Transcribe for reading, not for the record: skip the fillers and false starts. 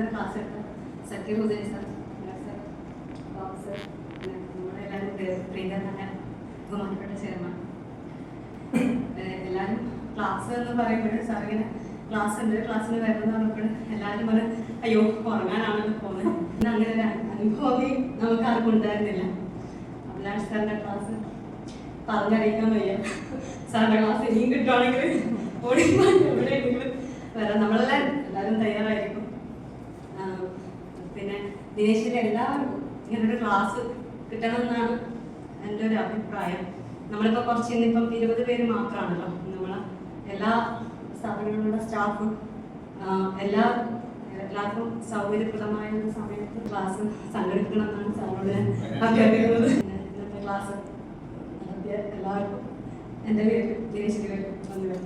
ഞങ്ങളുടെ ക്ലാസ് എടുത്ത Zakir Hussain sir, sir, Babu sir, നമ്മളെല്ലാവരും പ്രിയങ്കരനായ ബഹുമാനപ്പെട്ട ചെയർമാൻ. എല്ലാവരും ക്ലാസ് എന്ന് പറയുമ്പോൾ സാറിങ്ങനെ ക്ലാസ് ഉണ്ട്, ക്ലാസ്സിന് വരുന്നത് പറഞ്ഞപ്പോൾ എല്ലാവരും പറഞ്ഞ് അയ്യോ ഉറങ്ങാനാണല്ലോ പോകുന്നത്. ഇന്ന് അങ്ങനെ ഒരു അനുഭവമേ നമുക്ക് ആർക്കും ഉണ്ടായിരുന്നില്ല. അഭിലാഷ് സാറിൻ്റെ ക്ലാസ് പറഞ്ഞറിയിക്കാൻ വയ്യ. സാറിൻ്റെ ക്ലാസ് ഇനിയും കിട്ടുവാണെങ്കിൽ ഓടി എവിടെയെങ്കിലും വരാം. എല്ലാവരും തയ്യാറായിരിക്കും. പിന്നെ ദിനേശിൻ്റെ എല്ലാവർക്കും ഇങ്ങനൊരു ക്ലാസ് കിട്ടണമെന്നാണ് എൻ്റെ ഒരു അഭിപ്രായം. നമ്മളിപ്പോൾ കുറച്ച് ഇന്നിപ്പം 20 പേര് മാത്രമാണല്ലോ. നമ്മളെ എല്ലാ സ്ഥാപനങ്ങളിലുള്ള സ്റ്റാഫും എല്ലാവർക്കും സൗകര്യപ്രദമായ ഒരു സമയത്ത് ക്ലാസ് സംഘടിപ്പിക്കണമെന്നാണ് സാറിനോട് ഞാൻ അഭ്യർത്ഥിക്കുന്നത്. ഇന്നത്തെ ക്ലാസ് നടത്തിയ എല്ലാവർക്കും എൻ്റെ പേര് ദിനേശിൻ്റെ പേര് വന്നു.